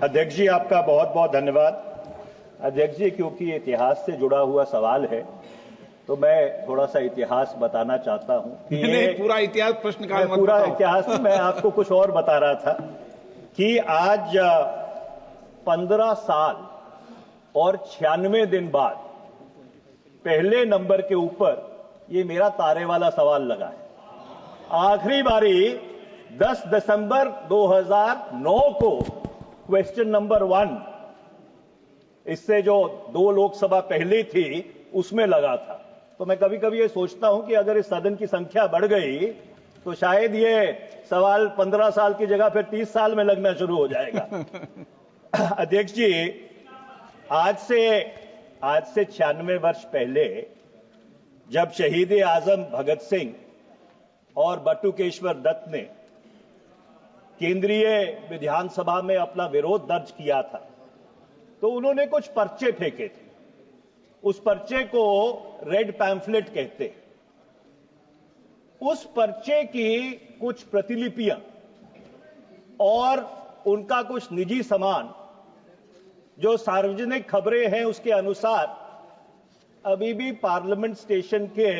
अध्यक्ष जी, आपका बहुत बहुत धन्यवाद। अध्यक्ष जी, क्योंकि इतिहास से जुड़ा हुआ सवाल है तो मैं थोड़ा सा इतिहास बताना चाहता हूं कि नहीं, पूरा इतिहास प्रश्नकाल मत पूरा बताओ। इतिहास नहीं, मैं आपको कुछ और बता रहा था कि आज 15 साल और 96 दिन बाद पहले नंबर के ऊपर ये मेरा तारे वाला सवाल लगा है। आखिरी बारी 10 दिसंबर 2009 को क्वेश्चन नंबर 1, इससे जो 2 लोकसभा पहले थी उसमें लगा था। तो मैं कभी कभी ये सोचता हूं कि अगर इस सदन की संख्या बढ़ गई तो शायद ये सवाल 15 साल की जगह फिर 30 साल में लगना शुरू हो जाएगा। अध्यक्ष जी, आज से 96 वर्ष पहले जब शहीद आजम भगत सिंह और बटुकेश्वर दत्त ने केंद्रीय विधानसभा में अपना विरोध दर्ज किया था तो उन्होंने कुछ पर्चे फेंके थे। उस पर्चे को रेड पैम्फलेट कहते हैं। उस पर्चे की कुछ प्रतिलिपियां और उनका कुछ निजी सामान जो सार्वजनिक खबरें हैं उसके अनुसार अभी भी पार्लियामेंट स्टेशन के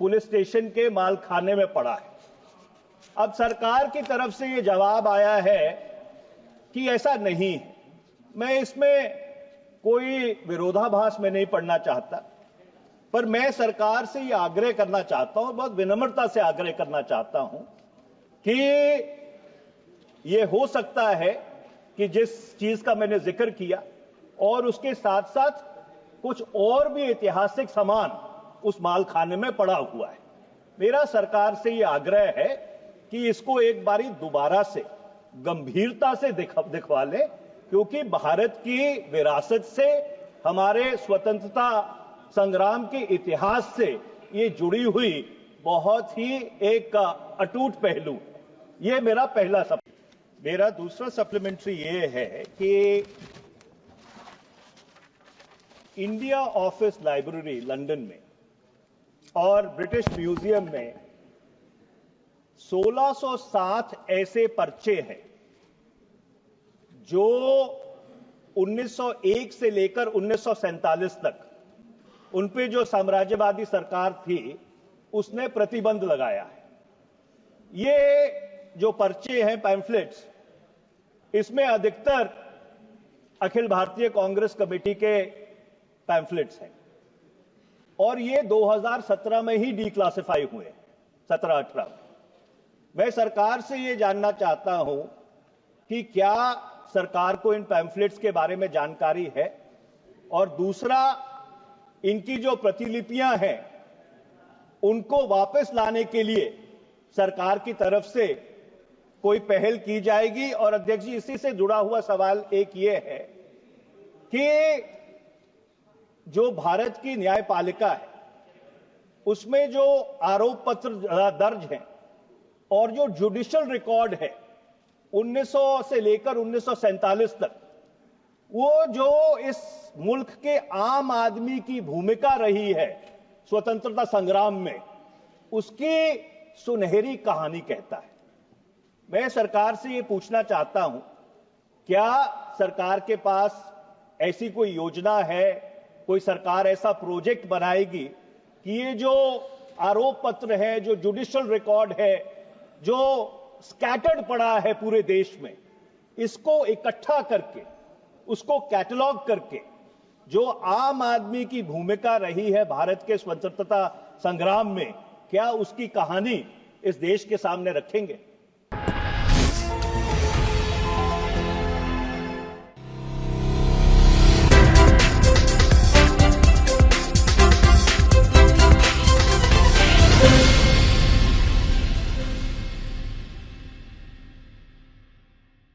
पुलिस स्टेशन के मालखाने में पड़ा है। अब सरकार की तरफ से यह जवाब आया है कि ऐसा नहीं है। मैं इसमें कोई विरोधाभास में नहीं पड़ना चाहता, पर मैं सरकार से यह आग्रह करना चाहता हूं, बहुत विनम्रता से आग्रह करना चाहता हूं कि यह हो सकता है कि जिस चीज का मैंने जिक्र किया और उसके साथ साथ कुछ और भी ऐतिहासिक सामान उस मालखाने में पड़ा हुआ है। मेरा सरकार से यह आग्रह है कि इसको एक बारी दोबारा से गंभीरता से दिखवा ले, क्योंकि भारत की विरासत से, हमारे स्वतंत्रता संग्राम के इतिहास से ये जुड़ी हुई बहुत ही एक अटूट पहलू। ये मेरा पहला मेरा दूसरा सप्लीमेंट्री ये है कि इंडिया ऑफिस लाइब्रेरी लंदन में और ब्रिटिश म्यूजियम में 1607 ऐसे पर्चे हैं जो 1901 से लेकर 1947 तक उन पे जो साम्राज्यवादी सरकार थी उसने प्रतिबंध लगाया है। ये जो पर्चे हैं, पैम्फलेट्स, इसमें अधिकतर अखिल भारतीय कांग्रेस कमेटी के पैम्फलेट्स हैं और ये 2017 में ही डिक्लासिफाई हुए, 17-18 में। मैं सरकार से ये जानना चाहता हूं कि क्या सरकार को इन पैम्फलेट्स के बारे में जानकारी है, और दूसरा, इनकी जो प्रतिलिपियां हैं उनको वापस लाने के लिए सरकार की तरफ से कोई पहल की जाएगी। और अध्यक्ष जी, इसी से जुड़ा हुआ सवाल एक ये है कि जो भारत की न्यायपालिका है उसमें जो आरोप पत्र दर्ज हैं और जो जुडिशियल रिकॉर्ड है 1900 से लेकर 1947 तक, वो जो इस मुल्क के आम आदमी की भूमिका रही है स्वतंत्रता संग्राम में, उसकी सुनहरी कहानी कहता है। मैं सरकार से ये पूछना चाहता हूं, क्या सरकार के पास ऐसी कोई योजना है, कोई सरकार ऐसा प्रोजेक्ट बनाएगी कि ये जो आरोप पत्र है, जो जुडिशियल रिकॉर्ड है, जो स्कैटर्ड पड़ा है पूरे देश में, इसको इकट्ठा करके, उसको कैटलॉग करके, जो आम आदमी की भूमिका रही है भारत के स्वतंत्रता संग्राम में, क्या उसकी कहानी इस देश के सामने रखेंगे?